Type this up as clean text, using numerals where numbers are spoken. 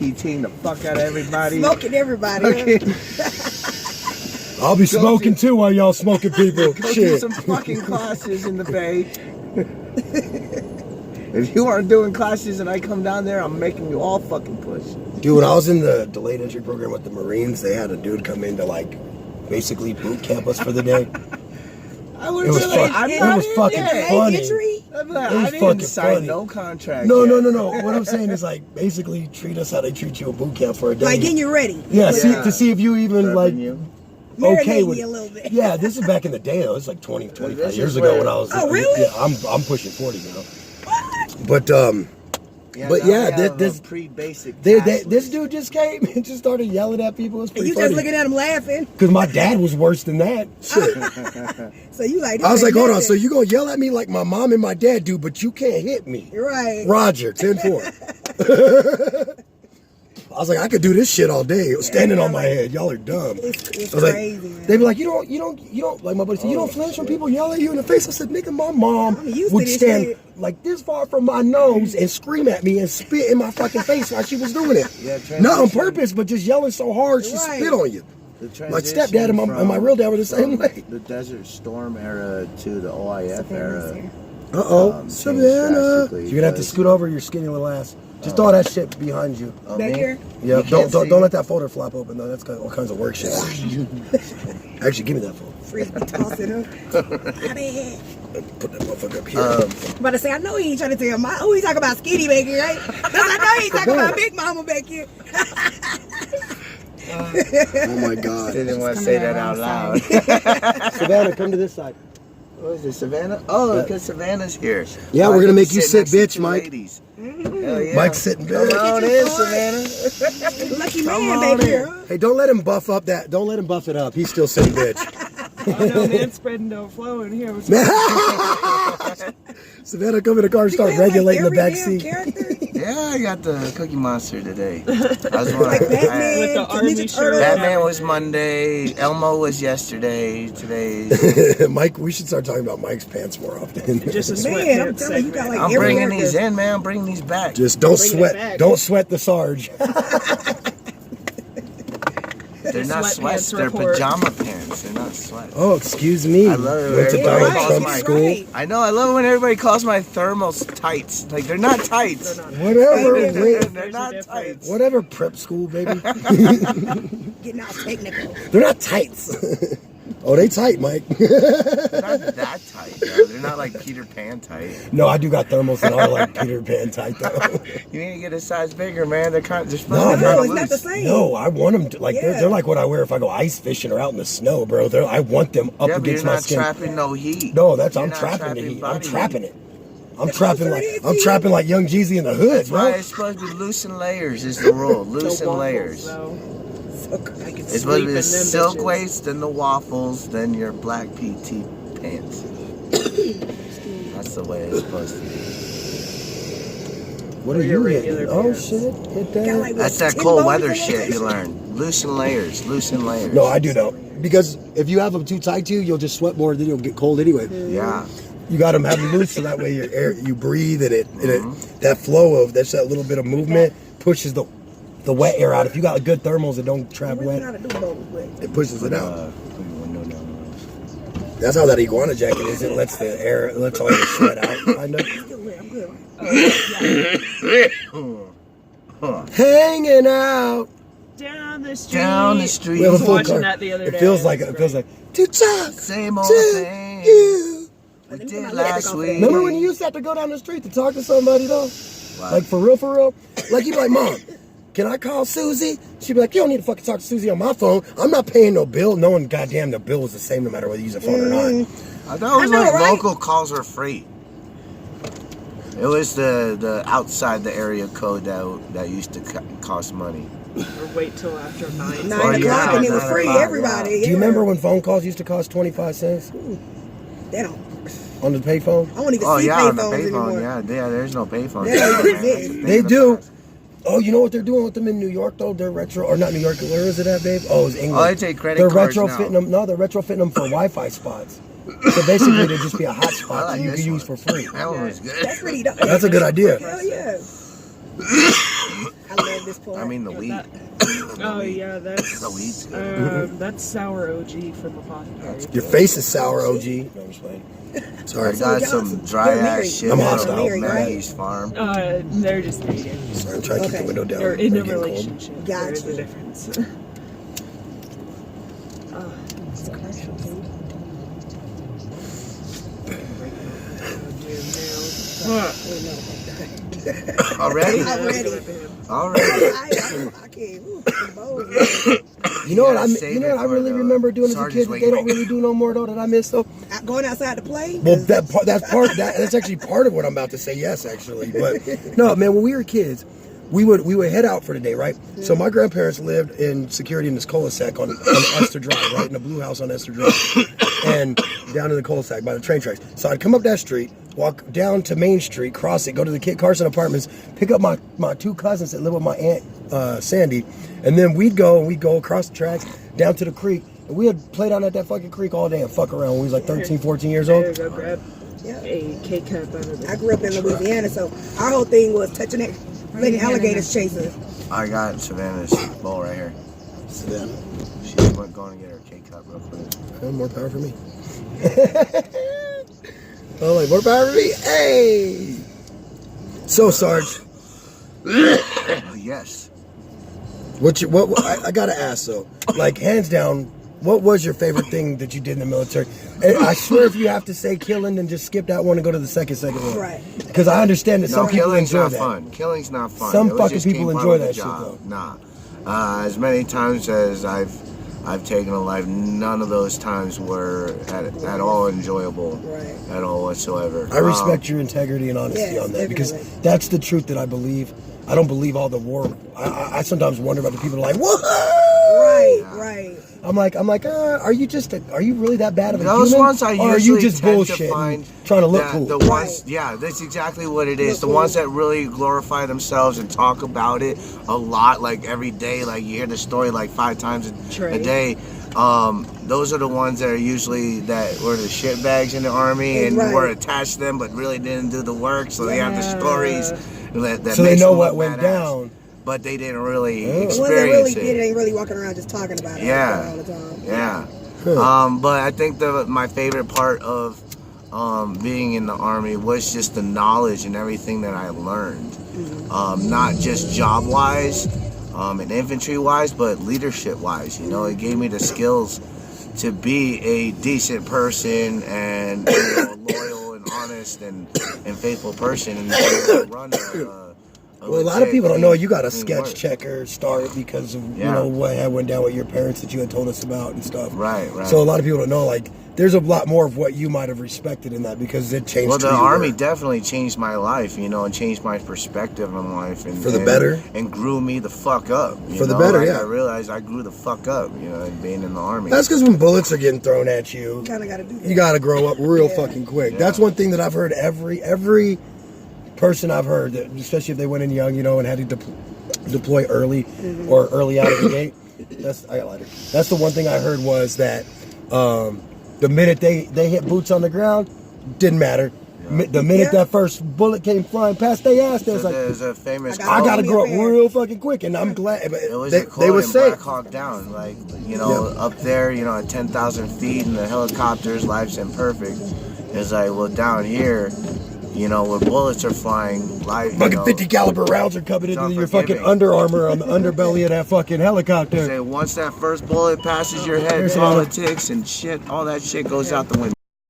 PTing the fuck out of everybody. Smoking everybody. Okay. I'll be smoking too while y'all smoking people. Go do Shit. some fucking classes in the Bay. If you aren't doing classes and I come down there, I'm making you all fucking push. Dude, when I was in the delayed entry program with the Marines, they had a dude come in to like basically boot camp us for the day. I would It was fucking funny. I didn't sign no contract. No. What I'm saying is like basically treat us how they treat you at boot camp for a day. Like getting you ready. Yeah, to see if you even like okay with it. A little bit. Yeah, this is back in the day though. It's like 20, 25 years ago when I was. Oh, really? Yeah, I'm pushing 40 now. What? But this pre-basic. This dude just came and just started yelling at people. It's pretty you funny. just looking at him laughing. Because my dad was worse than that. Shit. So you like? I was like, hold on. So you gonna yell at me like my mom and my dad do, but you can't hit me? You're right. Roger, 10-4. I was like, I could do this shit all day. It was standing on my head. Y'all are dumb. It's I was crazy. Like, they'd be like, you don't, like my buddy said, you don't flinch when people yell at you in the face. I said, nigga, my mom would stand like this far from my nose and scream at me and spit in my fucking face while she was doing it. Yeah, not on purpose, but just yelling so hard she spit on you. My stepdad and my real dad were the same way. The Desert Storm era to the OIF era. Savannah. You're gonna have to scoot over your skinny little ass. Just throw that shit behind you. Back here? Yeah, don't let that folder flop open though. That's got all kinds of work shit. Actually, give me that folder. Frisbee toss it up. Put that motherfucker up here. I'm about to say, I know he ain't trying to tell my. Oh, he talking about skinny back here, right? I know he ain't talking about big mama back here. Oh my God! Didn't want to say that out loud. Savannah, come to this side. What is it, Savannah? Oh, because Savannah's here. Yeah, we're gonna make you sit, bitch, Mike. Hell yeah. Mike's sitting back. Come on in, Savannah. Lucky man back here. Hey, don't let him buff up that. Don't let him buff it up. He's still sitting, bitch. Oh no, man, spreading don't flow in here. Savannah, come in the car and start regulating the back seat. Yeah, I got the Cookie Monster today. I was Like Batman, with the army shirt. Batman was Monday. Elmo was yesterday. Today. Mike, we should start talking about Mike's pants more often. Just a Man, I'm telling you, you got like I'm bringing these in, man. I'm bringing these back. Just don't sweat. Don't sweat the Sarge. They're not sweats. They're pajama pants. They're not sweats. Oh, excuse me. I love it. Went to Donald Trump's school. Right. I know. I love it when everybody calls my thermals tights. Like they're not tights. Whatever. They're not tights. Whatever, prep school, baby. Getting all technical. They're not tights. Oh, they tight, Mike. They're not that tight, though. They're not like Peter Pan tight. No, I do got thermals that are like Peter Pan tight, though. You need to get a size bigger, man. They're kind of just No, it's not the same. No, I want them to, like, they're like what I wear if I go ice fishing or out in the snow, bro. I want them up against my skin. You're not trapping no heat. No, I'm trapping the heat. I'm trapping it. I'm trapping like Young Jeezy in the hood, That's bro. why it's supposed to be loose and layers is the rule. Loose and layers. It's supposed to be the silk waist, then the waffles, then your black PT pants. That's the way it's supposed to be. What are you hitting? Oh, shit. Hit that. Like That's that cold weather shit you learn. Loosen layers. Loosen layers. No, I do though. Because if you have them too tight to you, you'll just sweat more, then you'll get cold anyway. Yeah. You got them have them loose so that way your air, you breathe and that flow of that little bit of movement pushes the wet air out. If you got good thermals that don't trap wet, it pushes it out. That's how that iguana jacket is. It lets all the sweat out. I know. Hanging out down the street. Down the street. We have a full watching car. that the other day. It feels like to talk. Same old to thing. you. We did last week. Remember when you used to have to go down the street to talk to somebody though? What? Like for real? Like you'd be like, Mom, can I call Susie? She'd be like, you don't need to fucking talk to Susie on my phone. I'm not paying no bill. Knowing goddamn the bill was the same no matter whether you use a phone or not. I thought it was local calls were free. It was the outside the area code that used to cost money. Or wait till after 9. 9 o'clock and it was free, everybody. Do you remember when phone calls used to cost 25 cents? They don't. On the payphone? I won't even see on the payphones payphone, anymore. yeah, there's no payphone. They do. Oh, you know what they're doing with them in New York though? They're retro, or not New York. Where is it at, babe? Oh, it's England. Oh, they take credit they're cards retrofitting now. them. No, they're retrofitting them for Wi-Fi spots. So basically, they just be a hot spot that you can use for free. That one was good. That's pretty dope. That's a good idea. Hell yeah. I love at this point. I mean the Yeah, wheat. that- Oh yeah, that's The wheat's good. that's sour OG from Apothecary. Your face is sour, OG. No, I'm just playing. I Sorry. got y'all some some dry good ass married. shit I'm from hostile. Married, right? Maggie's farm. They're just dating. Sorry, I'm trying to keep the window down. They're in a I'm getting cold. relationship. There is a Gotcha. difference. It's commercial, dude. Already? Already. I can't. Ooh, the bows. You know what? gotta save it I for really the remember doing as a Sarge's kid that wing they don't wing. really do no more though. That I miss though. Going outside to play? Well, that's actually part of what I'm about to say. Yes, actually, but no, man. When we were kids, we would head out for the day, right? Yeah. So my grandparents lived in security in this cul-de-sac on Esther Drive, right, in a blue house on Esther Drive, and down in the cul-de-sac by the train tracks. So I'd come up that street, walk down to Main Street, cross it, go to the Kit Carson Apartments, pick up my two cousins that live with my aunt Sandy, and then we'd go across the tracks down to the creek. And we had played out at that fucking creek all day and fuck around when we was like 13, 14 years There you old. go, grab Yeah. a K-cup out of I the grew up in Louisiana, so our whole thing was touching it, letting alligators chase us. I got Savannah's bowl right here. So, She's going to get her K-cup real quick. more power for me. Oh, like more power for me. Hey. So Sarge, Yes. I gotta ask though, like hands down, what was your favorite thing that you did in the military? And I swear, if you have to say killing, then just skip that one and go to the second one. Right. Because I understand that No, some people killing's enjoy not that. fun. Killing's not fun. Some It was fucking just people came enjoy part of that the shit, job. though. Nah. As many times as I've taken a life, none of those times were at all enjoyable. Right. At all whatsoever. I respect your integrity and honesty Yes, on that because definitely. that's the truth that I believe. I don't believe all the war. I sometimes wonder about the people that are like, what? Right. I'm like, are you really that bad of a Those human? ones I or are usually you just tend to bullshitting, find trying to look that cool? The ones, yeah, that's exactly what it is. The ones that really glorify themselves and talk about it a lot, like every day, like you hear the story like 5 times a day. Those are the ones that are usually that were the shitbags in the army and Right. were attached to them, but really didn't do the work. So they have the stories that So they makes know them what look went badass. down. But they didn't really The ones that experience really it. did it ain't really walking around just talking about it Yeah. all the time. Yeah. Huh. But I think my favorite part of being in the Army was just the knowledge and everything that I learned. Not just job-wise and infantry-wise, but leadership-wise. You know, it gave me the skills to be a decent person and a loyal and honest and faithful person and run Well, a lot of people don't know you got a clean sketch work. checker start because of you Yeah. know what had went down with your parents that you had told us about and stuff. Right. So a lot of people don't know like there's a lot more of what you might have respected in that because it changed. Well, who the you Army were. definitely changed my life, you know, and changed my perspective on life. And, For the better? And grew me the fuck up. You For the know? better, Like, yeah. I realized I grew the fuck up, you know, being in the Army. That's because when bullets are getting thrown at you, You kind of got to do that. you got to grow up real Yeah. fucking quick. Yeah. That's one thing that I've heard every person I've heard, that, especially if they went in young, you know, and had to deploy early or early out of the gate. I got lighter. That's the one thing I heard was that the minute they hit boots on the ground, didn't matter. The minute that first bullet came flying past their ass, there's So like, there's a famous I quote. gotta grow up real fucking quick, and I'm glad. It was They a quote were in safe. Black Hawk Down, like, you know, up there, you know, at 10,000 feet in the helicopters, life's imperfect. It's like, well, down here, you know, where bullets are flying, life, you Fucking know, 50 caliber rounds are coming it's into your fucking unforgiving. Under Armour on the underbelly of that fucking helicopter. say once that first bullet passes your head, Here's politics and shit, all that shit goes out the window.